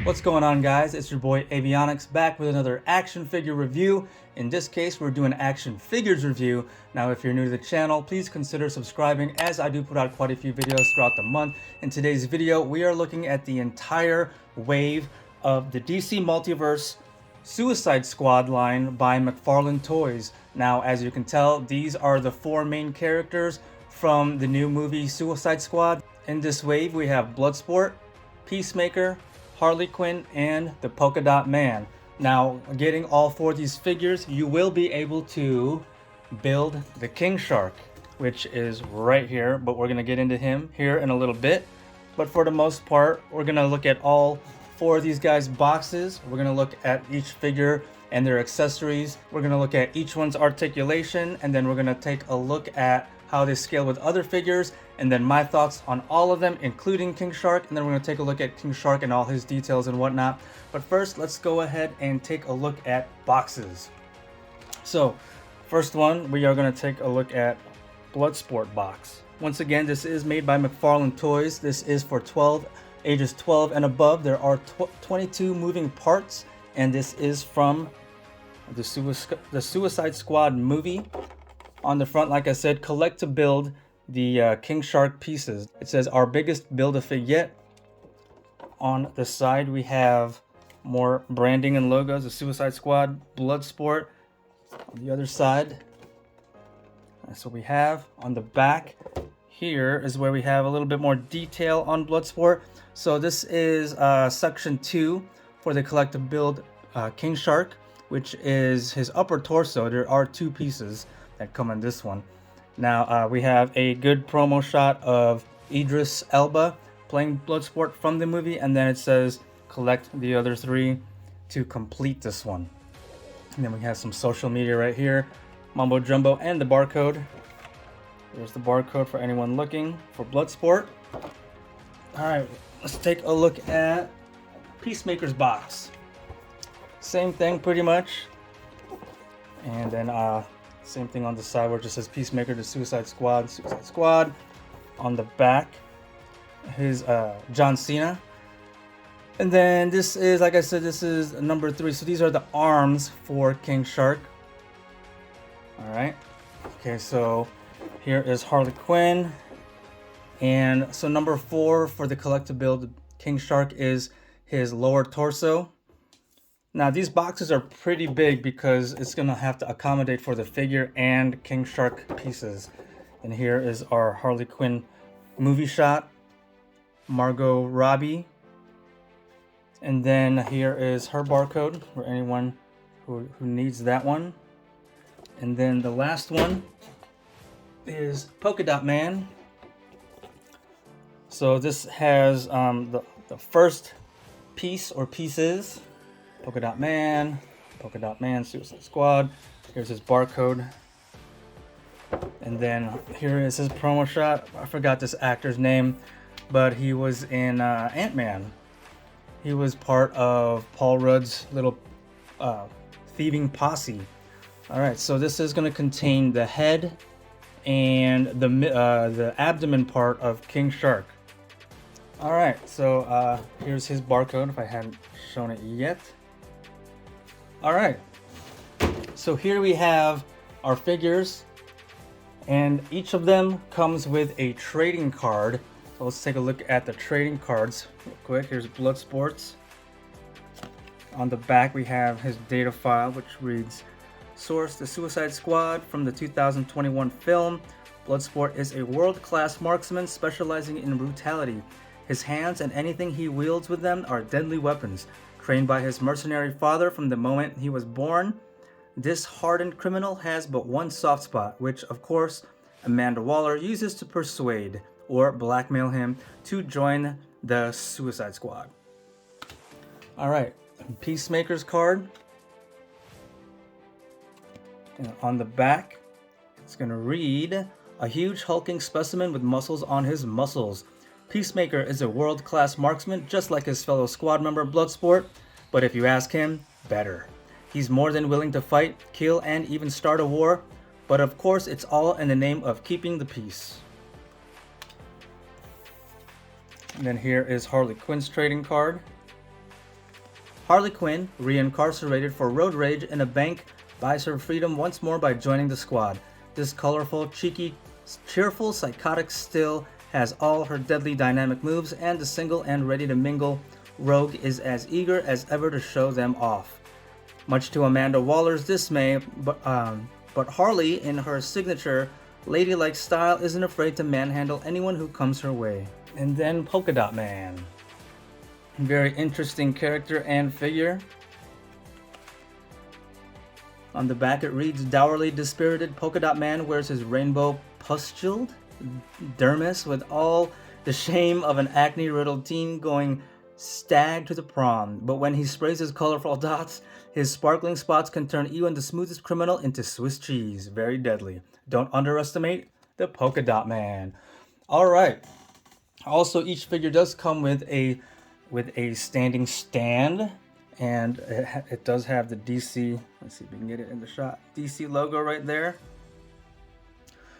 What's going on, guys? It's your boy Avionics back with another action figure review. In this case, we're doing action figures review. Now, if you're new to the channel, please consider subscribing, as I do put out quite a few videos throughout the month. In today's video, we are looking at the entire wave of the DC Multiverse Suicide Squad line by McFarlane Toys. Now, as you can tell, these are the four main characters from the new movie Suicide Squad. In this wave, we have Bloodsport, Peacemaker, Harley Quinn, and the Polka Dot Man. Now, getting all four of these figures, you will be able to build the King Shark, which is right here, but we're gonna get into him here in a little bit. But for the most part, we're gonna look at all four of these guys' boxes. We're gonna look at each figure and their accessories. We're gonna look at each one's articulation, and then we're gonna take a look at how they scale with other figures, and then my thoughts on all of them, including King Shark, and then we're going to take a look at King Shark and all his details and whatnot. But first, let's go ahead and take a look at boxes. So, first one, we are going to take a look at Bloodsport box. Once again, this is made by McFarlane Toys. This is for ages 12 and above. There are 22 moving parts, and this is from the Suicide Squad movie. On the front, like I said, collect to build the King Shark pieces. It says our biggest build-a-fig yet. On the side, we have more branding and logos, the Suicide Squad, Bloodsport. On the other side, that's what we have. On the back, here is where we have a little bit more detail on Bloodsport. So this is section 2 for the collect to build King Shark, which is his upper torso. There are two pieces that come in this one. Now we have a good promo shot of Idris Elba playing Bloodsport from the movie, and then it says collect the other three to complete this one. And then we have some social media right here, mumbo jumbo, and the barcode. There's the barcode for anyone looking for Bloodsport. All right, let's take a look at Peacemaker's box. Same thing pretty much, and then same thing on the side where it just says Peacemaker, the Suicide Squad. On the back, his John Cena. And then this is, like I said, this is number 3. So these are the arms for King Shark. All right. Okay, so here is Harley Quinn. And so number 4 for the collect to build King Shark is his lower torso. Now, these boxes are pretty big because it's going to have to accommodate for the figure and King Shark pieces. And here is our Harley Quinn movie shot, Margot Robbie. And then here is her barcode for anyone who needs that one. And then the last one is Polka Dot Man. So this has the first piece or pieces. Polka Dot Man, Suicide Squad. Here's his barcode. And then here is his promo shot. I forgot this actor's name, but he was in Ant-Man. He was part of Paul Rudd's little thieving posse. All right, so this is going to contain the head and the abdomen part of King Shark. All right, so here's his barcode if I hadn't shown it yet. All right, so here we have our figures, and each of them comes with a trading card. So let's take a look at the trading cards real quick. Here's Bloodsport's. On the back, we have his data file, which reads, source, the Suicide Squad from the 2021 film. Bloodsport is a world-class marksman specializing in brutality. His hands and anything he wields with them are deadly weapons. Trained by his mercenary father from the moment he was born, this hardened criminal has but one soft spot, which, of course, Amanda Waller uses to persuade or blackmail him to join the Suicide Squad. All right, Peacemaker's card. And on the back, it's going to read, a huge hulking specimen with muscles on his muscles. Peacemaker is a world-class marksman, just like his fellow squad member Bloodsport, but if you ask him, better. He's more than willing to fight, kill, and even start a war, but of course it's all in the name of keeping the peace. And then here is Harley Quinn's trading card. Harley Quinn, reincarcerated for road rage in a bank, buys her freedom once more by joining the squad. This colorful, cheeky, cheerful, psychotic still has all her deadly dynamic moves, and the single and ready to mingle rogue is as eager as ever to show them off. Much to Amanda Waller's dismay, but Harley, in her signature ladylike style, isn't afraid to manhandle anyone who comes her way. And then Polka Dot Man. Very interesting character and figure. On the back it reads, dourly dispirited Polka Dot Man wears his rainbow pustuled dermis with all the shame of an acne-riddled teen going stag to the prom. But when he sprays his colorful dots, his sparkling spots can turn even the smoothest criminal into Swiss cheese. Very deadly. Don't underestimate the Polka Dot Man. Alright. Also, each figure does come with a standing stand, and it does have the DC, let's see if we can get it in the shot, DC logo right there.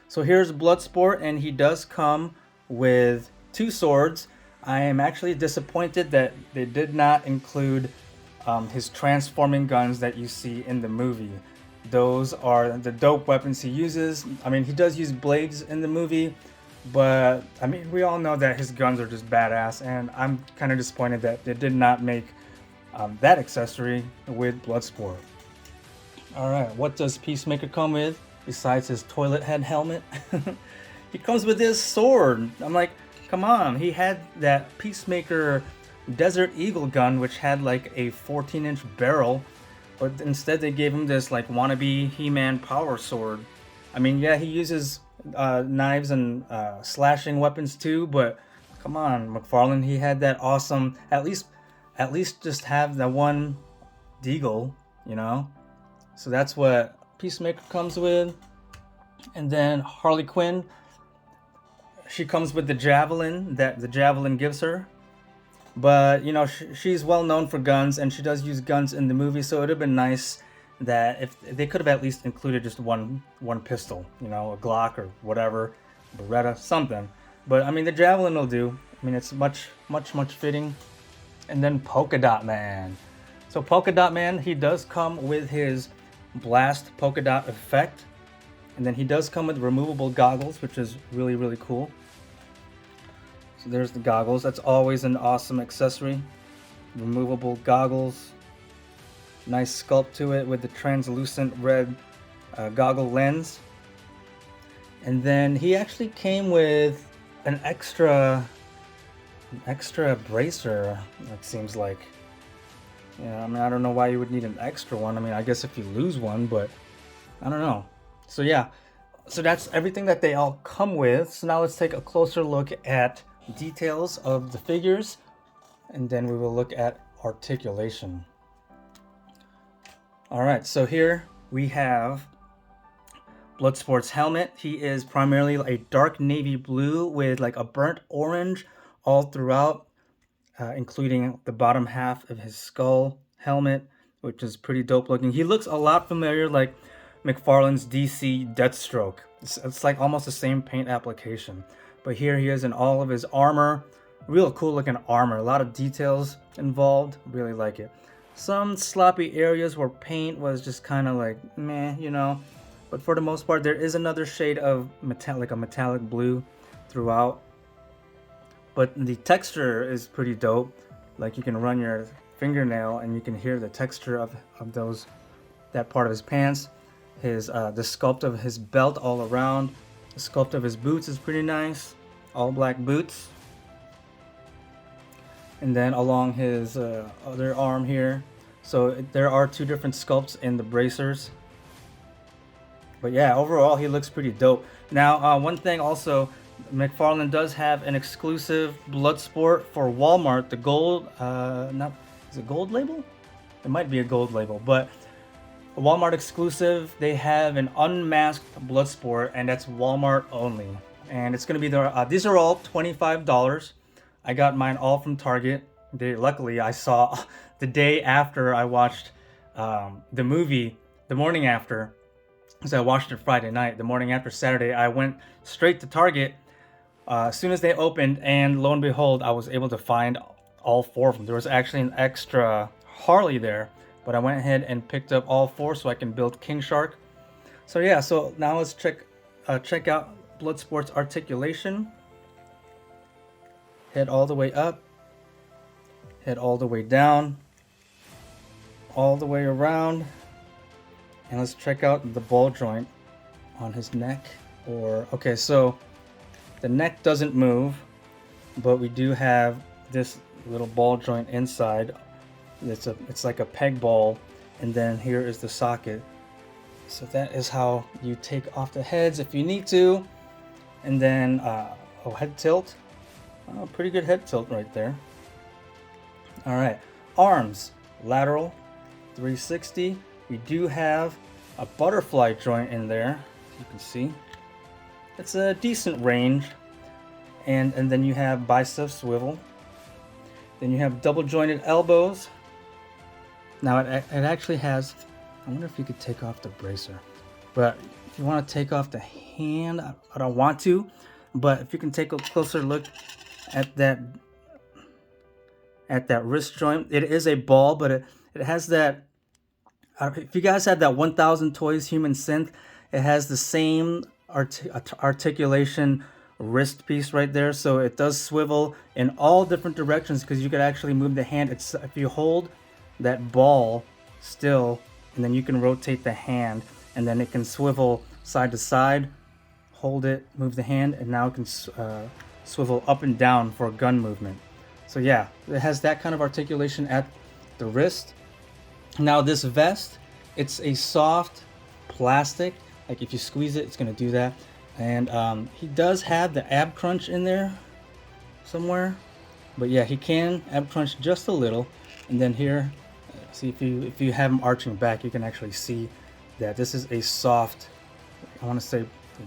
So here's Bloodsport, and he does come with 2 swords. I am actually disappointed that they did not include his transforming guns that you see in the movie. Those are the dope weapons he uses. I mean, he does use blades in the movie, but I mean, we all know that his guns are just badass, and I'm kind of disappointed that they did not make that accessory with Bloodsport. Alright, what does Peacemaker come with besides his toilet head helmet? He comes with his sword. I'm like, come on, he had that Peacemaker Desert Eagle gun, which had like a 14-inch barrel, but instead they gave him this like wannabe He-Man power sword. I mean, yeah, he uses knives and slashing weapons too, but come on, McFarlane, he had that awesome, at least just have the one deagle, you know? So that's what Peacemaker comes with. And then Harley Quinn, she comes with the javelin that the javelin gives her. But, you know, she's well known for guns, and she does use guns in the movie, so it would have been nice that if they could have at least included just one pistol, you know, a Glock or whatever, Beretta, something. But I mean, the javelin will do. I mean, it's much fitting. And then Polka Dot Man. So Polka Dot Man, he does come with his blast polka dot effect, and then he does come with removable goggles, which is really cool. So there's the goggles. That's always an awesome accessory. Removable goggles. Nice sculpt to it with the translucent red goggle lens. And then he actually came with an extra bracer, it seems like. Yeah, I mean, I don't know why you would need an extra one. I mean, I guess if you lose one, but I don't know. So yeah, so that's everything that they all come with. So now let's take a closer look at details of the figures, and then we will look at articulation. Alright, so here we have Bloodsport's helmet. He is primarily a dark navy blue with like a burnt orange all throughout, including the bottom half of his skull helmet, which is pretty dope looking. He looks a lot familiar like McFarlane's DC Deathstroke. It's like almost the same paint application. But here he is in all of his armor. Real cool looking armor. A lot of details involved. Really like it. Some sloppy areas where paint was just kind of like meh, you know. But for the most part, there is another shade of like a metallic blue throughout. But the texture is pretty dope. Like you can run your fingernail and you can hear the texture of that part of his pants. The sculpt of his belt all around. The sculpt of his boots is pretty nice. All black boots. And then along his other arm here. So there are 2 different sculpts in the bracers. But yeah, overall he looks pretty dope. Now, one thing also, McFarlane does have an exclusive Bloodsport for Walmart. The gold, is it gold label? It might be a gold label, but a Walmart exclusive. They have an unmasked Bloodsport, and that's Walmart only. And it's going to be these are all $25. I got mine all from Target. Luckily, I saw the day after I watched the movie, the morning after, because I watched it Friday night. The morning after Saturday, I went straight to Target. As soon as they opened, and lo and behold, I was able to find all 4 of them. There was actually an extra Harley there, but I went ahead and picked up all 4 so I can build King Shark. So yeah, so now let's check out Bloodsport's Articulation. Head all the way up, head all the way down, all the way around, and let's check out the ball joint on his neck. Okay, so the neck doesn't move, but we do have this little ball joint inside. It's like a peg ball, and then here is the socket. So that is how you take off the heads if you need to. And then head tilt. Pretty good head tilt right there. All right, arms, lateral, 360. We do have a butterfly joint in there, you can see. It's a decent range. And then you have bicep swivel. Then you have double jointed elbows. Now it actually has, I wonder if you could take off the bracer. But if you want to take off the hand, I don't want to. But if you can take a closer look at that wrist joint, it is a ball, but it has that. If you guys have that 1000 Toys Human Synth, it has the same articulation wrist piece right there, so it does swivel in all different directions because you could actually move the hand. It's if you hold that ball still, and then you can rotate the hand, and then it can swivel side to side. Hold it, move the hand, and now it can swivel up and down for gun movement. So yeah, it has that kind of articulation at the wrist. Now this vest, it's a soft plastic. Like if you squeeze it, it's gonna do that. And he does have the ab crunch in there somewhere, but yeah, he can ab crunch just a little. And then here, see if you have him arching back, you can actually see that this is a soft, I want to say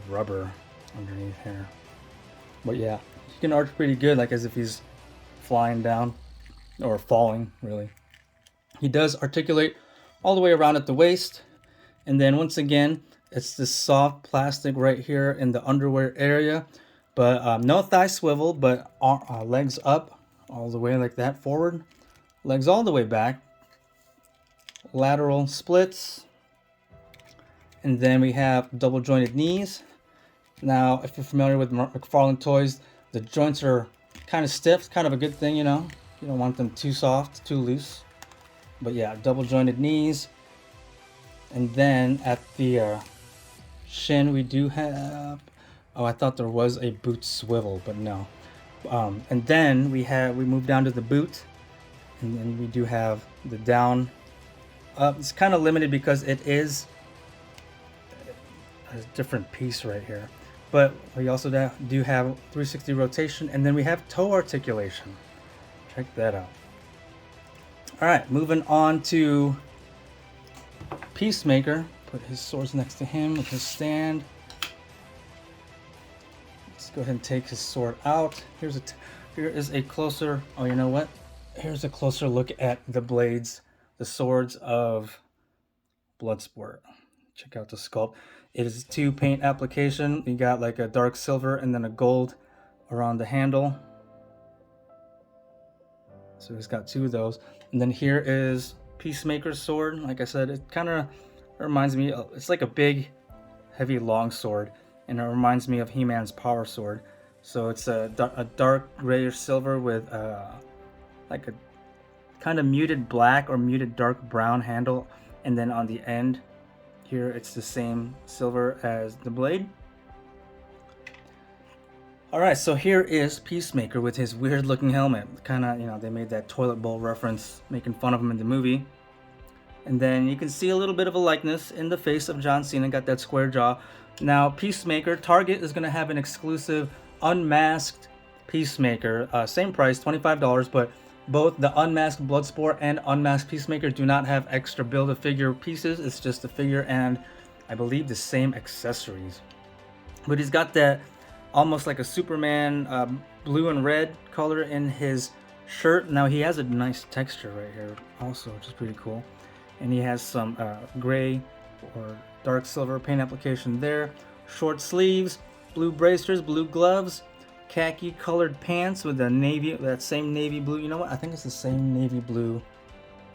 rubber underneath here. But yeah, he can arch pretty good, like as if he's flying down or falling, really. He does articulate all the way around at the waist, and then once again, it's this soft plastic right here in the underwear area, but no thigh swivel, but legs up all the way like that forward, legs all the way back, lateral splits, and then we have double jointed knees. Now, if you're familiar with McFarlane toys, the joints are kind of stiff. It's kind of a good thing, you know. You don't want them too soft, too loose. But yeah, double jointed knees. And then at the shin, we do have, oh, I thought there was a boot swivel, but no. And then we move down to the boot, and then we do have the down. It's kind of limited because it is a different piece right here. But we also do have 360 rotation, and then we have toe articulation. Check that out. All right, moving on to Peacemaker. Put his swords next to him with his stand. Let's go ahead and take his sword out. Here is a closer, oh, you know what? Here's a closer look at the blades, the swords of Bloodsport. Check out the sculpt. It is 2 paint application. You got like a dark silver and then a gold around the handle. So he's got 2 of those. And then here is Peacemaker's sword. Like I said, it kind of reminds me, it's like a big, heavy, long sword. And it reminds me of He-Man's power sword. So it's a dark grayish silver with like a kind of muted black or muted dark brown handle. And then on the end, here it's the same silver as the blade. Alright, so here is Peacemaker with his weird looking helmet. Kind of, you know, they made that toilet bowl reference, making fun of him in the movie. And then you can see a little bit of a likeness in the face of John Cena, got that square jaw. Now, Peacemaker, Target is going to have an exclusive unmasked Peacemaker. Same price, $25, but both the unmasked Bloodsport and unmasked Peacemaker do not have extra Build-A-Figure pieces. It's just a figure and I believe the same accessories. But he's got that almost like a Superman blue and red color in his shirt. Now he has a nice texture right here also, which is pretty cool. And he has some gray or dark silver paint application there. Short sleeves, blue bracers, blue gloves, khaki colored pants with the navy, that same navy blue. You know what? I think it's the same navy blue.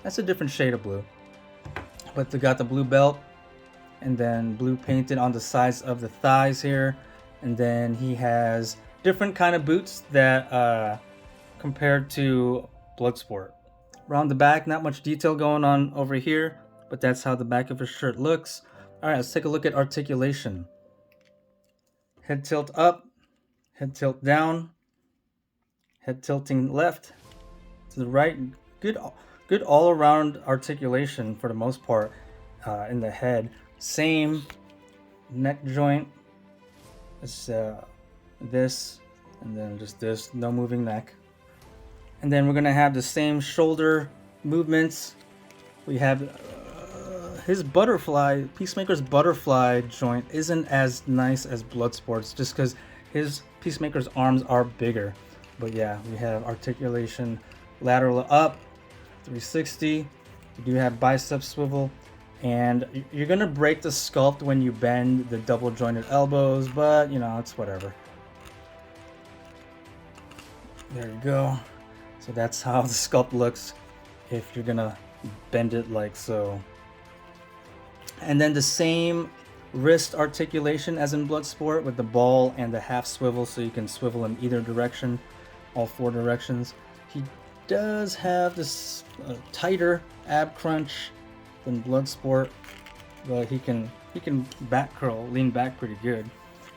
That's a different shade of blue. But they got the blue belt, and then blue painted on the sides of the thighs here. And then he has different kind of boots that compared to Bloodsport. Around the back, not much detail going on over here, but that's how the back of his shirt looks. All right, let's take a look at articulation. Head tilt up, head tilt down, head tilting left to the right. Good all around articulation for the most part in the head. Same neck joint as this, and then just this, no moving neck. And then we're gonna have the same shoulder movements. We have his butterfly, Peacemaker's butterfly joint isn't as nice as Bloodsport's, just because his Peacemaker's arms are bigger. But yeah, we have articulation, lateral up, 360. We do have bicep swivel, and you're gonna break the sculpt when you bend the double jointed elbows, but you know, it's whatever. There you go. So that's how the sculpt looks if you're gonna bend it like so. And then the same wrist articulation as in Bloodsport with the ball and the half swivel, so you can swivel in either direction, all 4 directions. He does have this tighter ab crunch than Bloodsport, but he can back curl, lean back pretty good.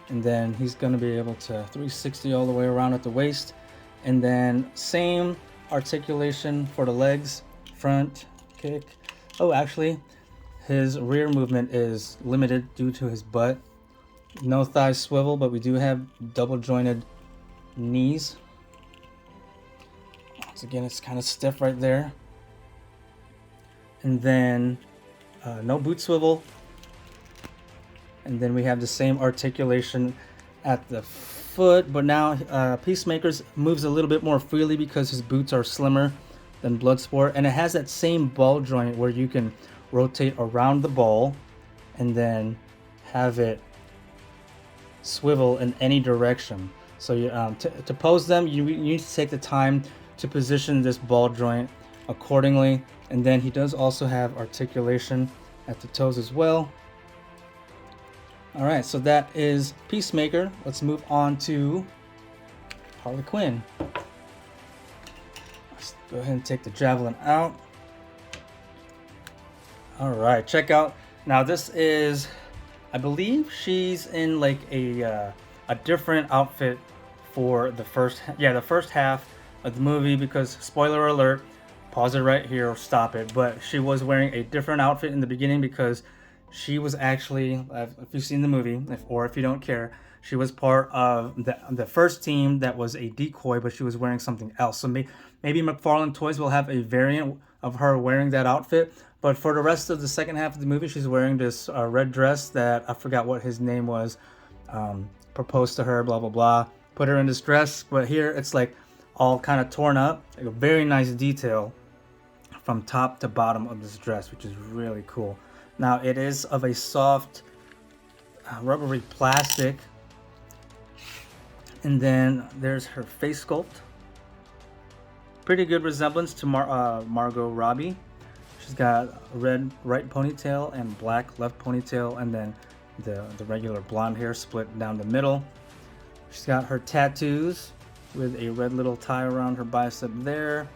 And then he's gonna be able to 360 all the way around at the waist. And then same articulation for the legs, front kick. Oh, actually, his rear movement is limited due to his butt. No thigh swivel, but we do have double jointed knees. Once again, it's kind of stiff right there. And then no boot swivel. And then we have the same articulation at the foot, but now Peacemaker's moves a little bit more freely because his boots are slimmer than Bloodsport, and it has that same ball joint where you can rotate around the ball and then have it swivel in any direction. So you, to pose them, you need to take the time to position this ball joint accordingly. And then he does also have articulation at the toes as well. All right, so that is Peacemaker. Let's move on to Harley Quinn. Let's go ahead and take the javelin out. All right, check out. Now this is, I believe she's in like a different outfit for the first half of the movie, because spoiler alert, pause it right here or stop it. But she was wearing a different outfit in the beginning because she was actually, if you've seen the movie, or if you don't care, she was part of the first team that was a decoy, but she was wearing something else. So maybe McFarlane Toys will have a variant of her wearing that outfit. But for the rest of the second half of the movie, she's wearing this red dress that I forgot what his name was. Proposed to her, blah, blah, blah. Put her in this dress. But here it's like all kind of torn up. Like a very nice detail from top to bottom of this dress, which is really cool. Now it is of a soft rubbery plastic. And then there's her face sculpt. Pretty good resemblance to Margot Robbie. She's got a red right ponytail and black left ponytail, and then the regular blonde hair split down the middle. She's got her tattoos with a red little tie around her bicep there.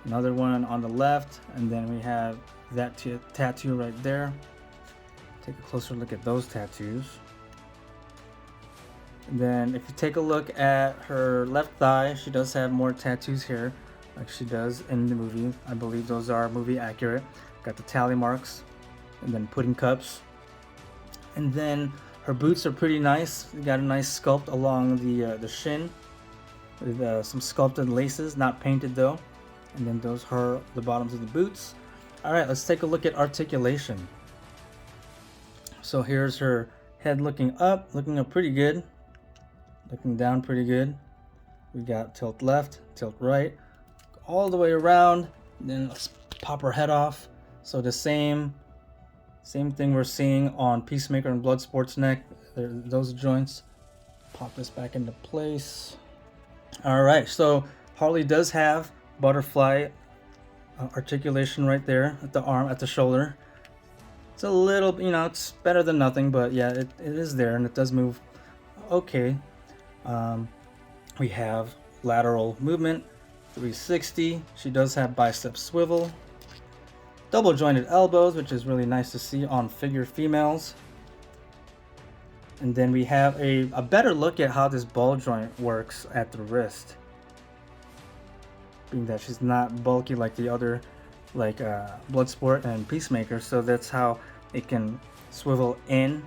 Another one on the left, and then we have that tattoo right there. Take a closer look at those tattoos. And then if you take a look at her left thigh, she does have more tattoos here, like she does in the movie. I believe those are movie accurate. Got the tally marks, and then pudding cups. And then her boots are pretty nice. You got a nice sculpt along the shin with some sculpted laces, not painted though. And then those are the bottoms of the boots. All right, let's take a look at articulation. So here's her head looking up pretty good. Looking down pretty good. We got tilt left, tilt right, all the way around. Then let's pop her head off. So the same thing we're seeing on Peacemaker and Bloodsport's neck. Those joints. Pop this back into place. All right, so Harley does have butterfly articulation right there at the arm, at the shoulder. It's a little, it's better than nothing, but yeah, it is there and it does move okay. We have lateral movement, 360. She does have bicep swivel, double jointed elbows, which is really nice to see on figure females. And then we have a better look at how this ball joint works at the wrist, being that she's not bulky like the other, like Bloodsport and Peacemaker, so that's how it can swivel in.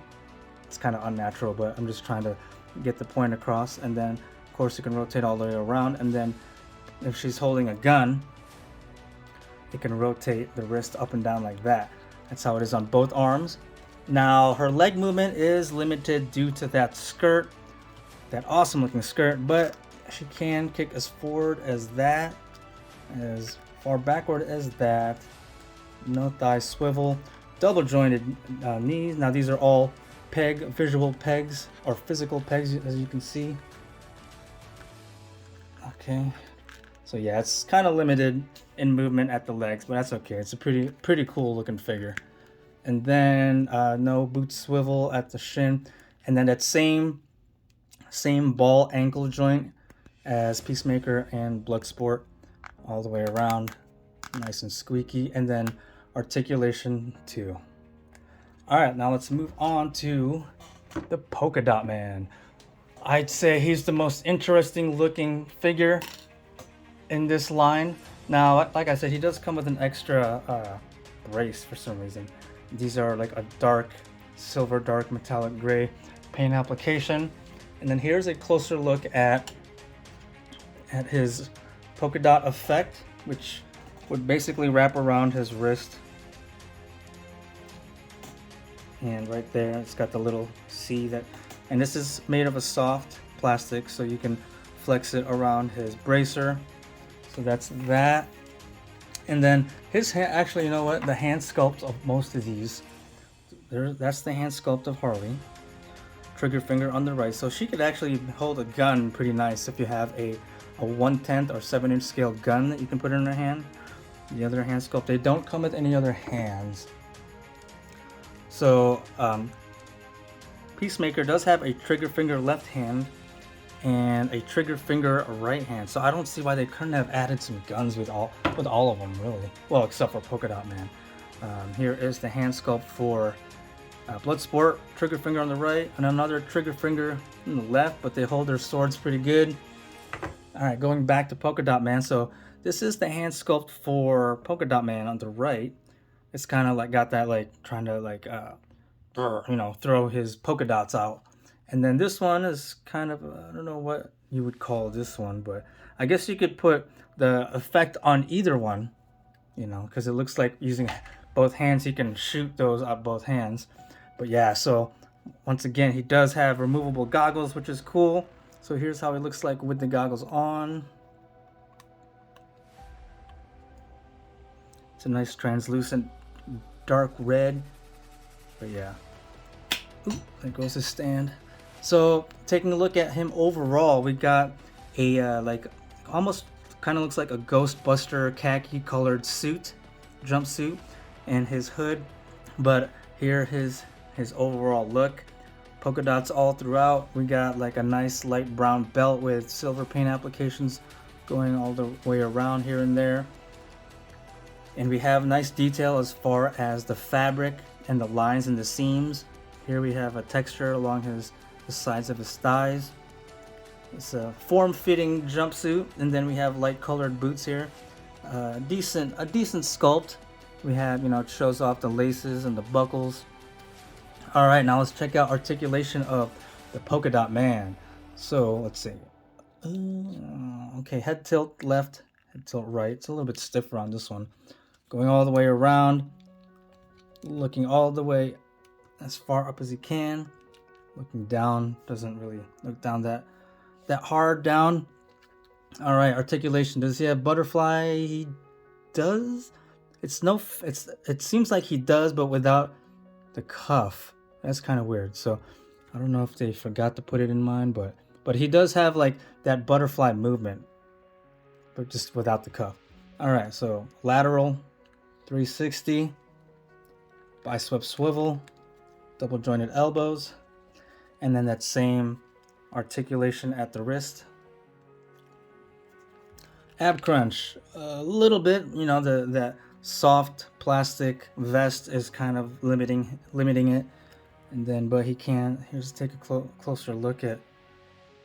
It's kind of unnatural, but I'm just trying to get the point across. And then of course you can rotate all the way around, and then if she's holding a gun, it can rotate the wrist up and down like that. That's how it is on both arms. Now her leg movement is limited due to that skirt, that awesome looking skirt, but she can kick as forward as that, as far backward as that. No thigh swivel, double jointed knees. Now these are all visual pegs, or physical pegs, as you can see. Okay, so yeah, it's kind of limited in movement at the legs, but that's okay. It's a pretty cool looking figure. And then no boot swivel at the shin, and then that same ball ankle joint as Peacemaker and Bloodsport, all the way around, nice and squeaky. And then articulation too. All right, now let's move on to the Polka Dot Man. I'd say he's the most interesting looking figure in this line. Now, like I said, he does come with an extra brace for some reason. These are like a dark silver, dark metallic gray paint application. And then here's a closer look at his polka dot effect, which would basically wrap around his wrist. And right there, it's got the little C that, and this is made of a soft plastic, so you can flex it around his bracer. So that's that. And then his hand, actually, you know what? The hand sculpt of most of these, that's the hand sculpt of Harley. Trigger finger on the right, so she could actually hold a gun pretty nice if you have a 1/10 or 7-inch scale gun that you can put in her hand. The other hand sculpt, they don't come with any other hands. So Peacemaker does have a trigger finger left hand and a trigger finger right hand. So I don't see why they couldn't have added some guns with all of them, really. Well, except for Polka Dot Man. Here is the hand sculpt for Bloodsport, trigger finger on the right, and another trigger finger on the left, but they hold their swords pretty good. All right, going back to Polka Dot Man. So this is the hand sculpt for Polka Dot Man on the right. It's kind of like got that like trying to like throw his polka dots out. And then this one is kind of I don't know what you would call this one, but I guess you could put the effect on either one, because it looks like using both hands he can shoot those out both hands. But yeah, so once again, he does have removable goggles, which is cool. So here's how he looks like with the goggles on. It's a nice translucent dark red. But yeah. Ooh, there goes his stand. So taking a look at him overall, we got a like almost kind of looks like a Ghostbuster khaki colored jumpsuit, and his hood. But here his overall look, polka dots all throughout. We got like a nice light brown belt with silver paint applications going all the way around here and there. And we have nice detail as far as the fabric and the lines and the seams. Here we have a texture along the sides of his thighs. It's a form-fitting jumpsuit, and then we have light-colored boots here. A decent sculpt. We have, it shows off the laces and the buckles. All right, now let's check out articulation of the Polka Dot Man. So let's see. Okay, head tilt left, head tilt right. It's a little bit stiffer on this one. Going all the way around, looking all the way as far up as he can. Looking down, doesn't really look down that hard down. All right, articulation. Does he have butterfly? He does. It seems like he does, but without the cuff. That's kind of weird. So I don't know if they forgot to put it in mine, but But he does have like that butterfly movement, but just without the cuff. All right, so lateral 360, bicep swivel, double jointed elbows, and then that same articulation at the wrist. Ab crunch, a little bit, you know, that soft plastic vest is kind of limiting it. And then, but he can, here's take a closer look at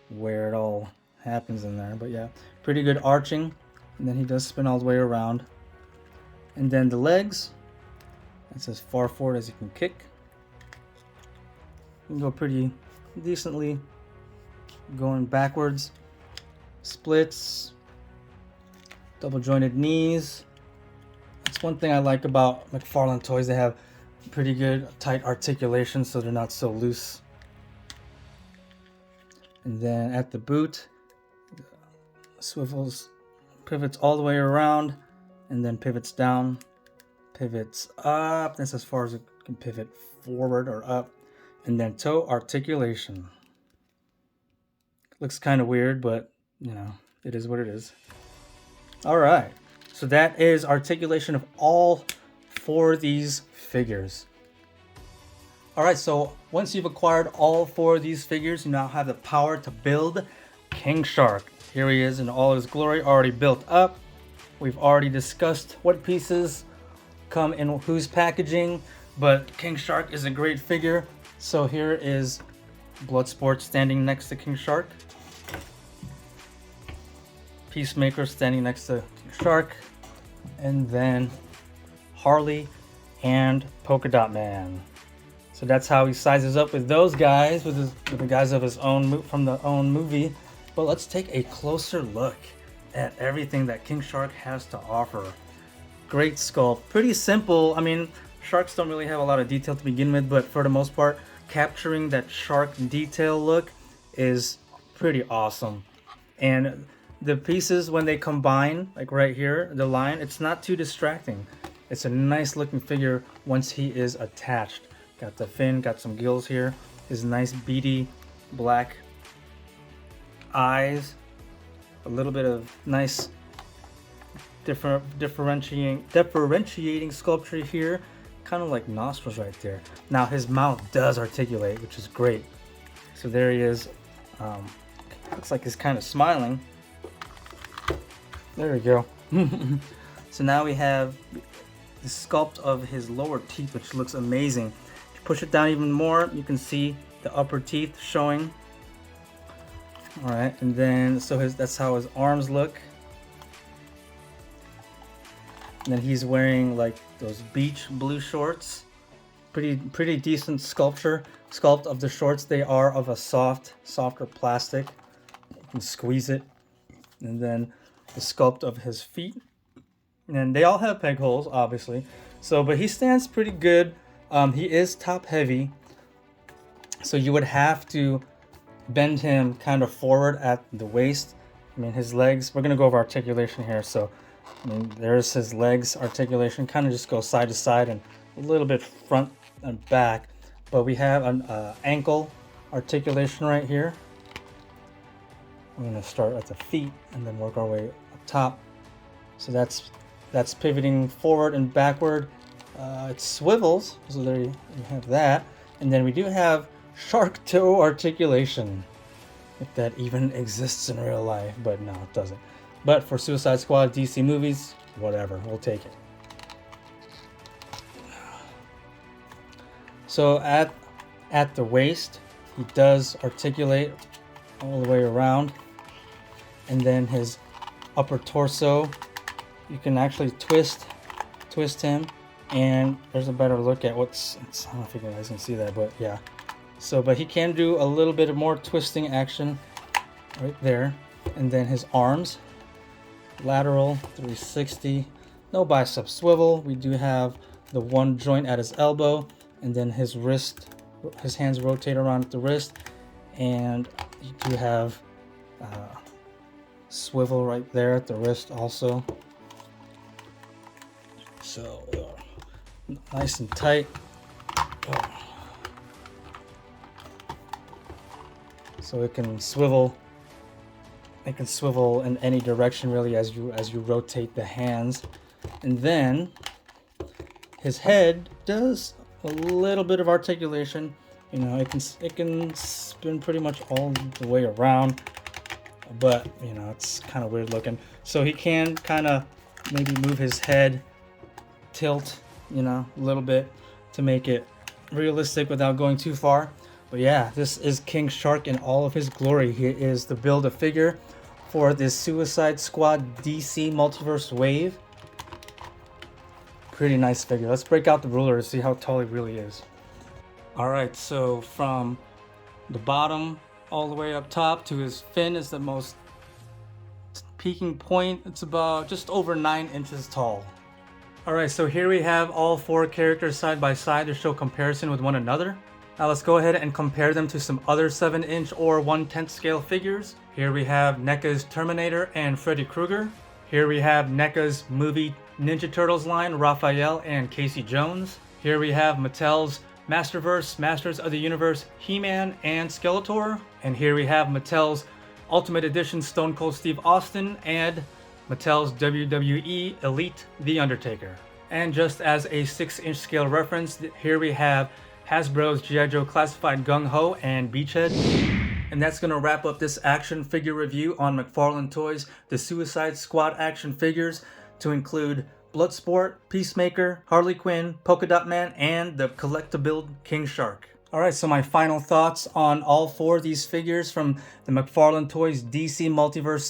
where it all happens in there. But yeah, pretty good arching. And then he does spin all the way around. And then the legs, that's as far forward as you can kick. You can go pretty decently going backwards. Splits, double jointed knees. That's one thing I like about McFarlane toys. They have pretty good tight articulation, so they're not so loose. And then at the boot, swivels, pivots all the way around, and then pivots down, pivots up. That's as far as it can pivot forward or up. And then toe articulation. Looks kind of weird, but you know, it is what it is. All right, so that is articulation of all 4 of these figures. All right, so once you've acquired all 4 of these figures, you now have the power to build King Shark. Here he is in all his glory, already built up. We've already discussed what pieces come in whose packaging, but King Shark is a great figure. So here is Bloodsport standing next to King Shark. Peacemaker standing next to King Shark. And then Harley and Polka Dot Man. So that's how he sizes up with those guys, with the guys of his own from the own movie. But let's take a closer look at everything that King Shark has to offer. Great sculpt, pretty simple. I mean, sharks don't really have a lot of detail to begin with, but for the most part, capturing that shark detail look is pretty awesome. And the pieces, when they combine, like right here, the line, it's not too distracting. It's a nice looking figure once he is attached. Got the fin, got some gills here, his nice beady black eyes, a little bit of nice differentiating sculpture here, kind of like nostrils right there. Now his mouth does articulate, which is great. So there he is. Looks like he's kind of smiling. There we go. So now we have the sculpt of his lower teeth, which looks amazing. If you push it down even more, you can see the upper teeth showing. All right, and then so that's how his arms look. And then he's wearing like those beach blue shorts. Pretty decent sculpt of the shorts. They are of a softer plastic. You can squeeze it. And then the sculpt of his feet. And they all have peg holes, obviously. So, but he stands pretty good. He is top heavy. So you would have to bend him kind of forward at the waist. I mean, his legs, we're gonna go over articulation here. So, I mean, there's his legs articulation, kind of just goes side to side and a little bit front and back. But we have an ankle articulation right here. We're gonna start at the feet and then work our way up top. So that's pivoting forward and backward. It swivels, so there you have that. And then we do have shark toe articulation, if that even exists in real life, but no, it doesn't. But for Suicide Squad, DC movies, whatever, we'll take it. So at the waist, he does articulate all the way around. And then his upper torso, you can actually twist him, and there's a better look at I don't know if you guys can see that, but yeah. So, but he can do a little bit of more twisting action right there. And then his arms, lateral 360, no bicep swivel. We do have the one joint at his elbow, and then his wrist, his hands rotate around at the wrist, and you do have swivel right there at the wrist also. So nice and tight. so it can swivel. It can swivel in any direction really as you rotate the hands. And then his head does a little bit of articulation. You know, it can spin pretty much all the way around, but you know, it's kind of weird looking. So he can kind of maybe move his head, tilt, you know, a little bit to make it realistic without going too far. But yeah, this is King Shark in all of his glory. He is the Build-A-Figure for this Suicide Squad DC Multiverse wave. Pretty nice figure. Let's break out the ruler to see how tall he really is. Alright, so from the bottom all the way up top to his fin is the most peaking point. It's about just over 9 inches tall. Alright, so here we have all 4 characters side by side to show comparison with one another. Now let's go ahead and compare them to some other 7-inch or 1/10 scale figures. Here we have NECA's Terminator and Freddy Krueger. Here we have NECA's movie Ninja Turtles line, Raphael and Casey Jones. Here we have Mattel's Masterverse, Masters of the Universe, He-Man and Skeletor. And here we have Mattel's Ultimate Edition Stone Cold Steve Austin and Mattel's WWE Elite The Undertaker. And just as a 6-inch scale reference, here we have Hasbro's G.I. Joe Classified Gung Ho and Beachhead. And that's going to wrap up this action figure review on McFarlane Toys, the Suicide Squad action figures, to include Bloodsport, Peacemaker, Harley Quinn, Polka Dot Man, and the collectible King Shark. Alright, so my final thoughts on all 4 of these figures from the McFarlane Toys DC Multiverse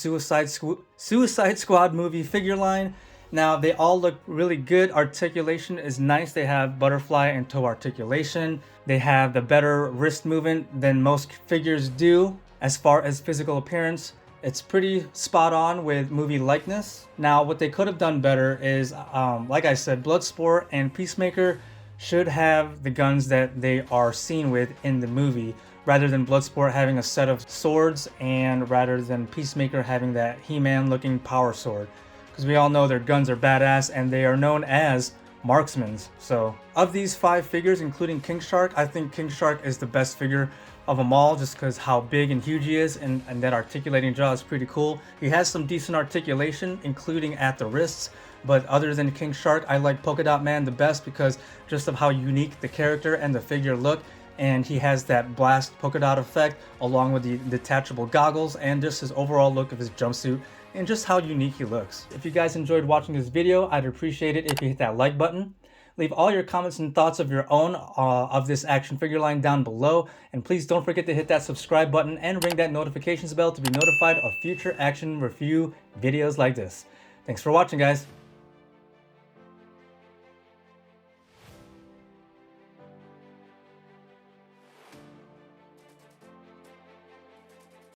Suicide Squad movie figure line. Now, they all look really good. Articulation is nice. They have butterfly and toe articulation. They have the better wrist movement than most figures do. As far as physical appearance, it's pretty spot on with movie likeness. Now, what they could have done better is, like I said, Bloodsport and Peacemaker should have the guns that they are seen with in the movie, rather than Bloodsport having a set of swords and rather than Peacemaker having that He-Man looking power sword. Because we all know their guns are badass and they are known as marksmen. So of these 5 figures, including King Shark, I think King Shark is the best figure of them all, just because how big and huge he is, and that articulating jaw is pretty cool. He has some decent articulation, including at the wrists, but other than King Shark, I like Polka Dot Man the best because just of how unique the character and the figure look, and he has that blast polka dot effect along with the detachable goggles and just his overall look of his jumpsuit and just how unique he looks. If you guys enjoyed watching this video, I'd appreciate it if you hit that like button. Leave all your comments and thoughts of your own of this action figure line down below. And please don't forget to hit that subscribe button and ring that notifications bell to be notified of future action review videos like this. Thanks for watching, guys.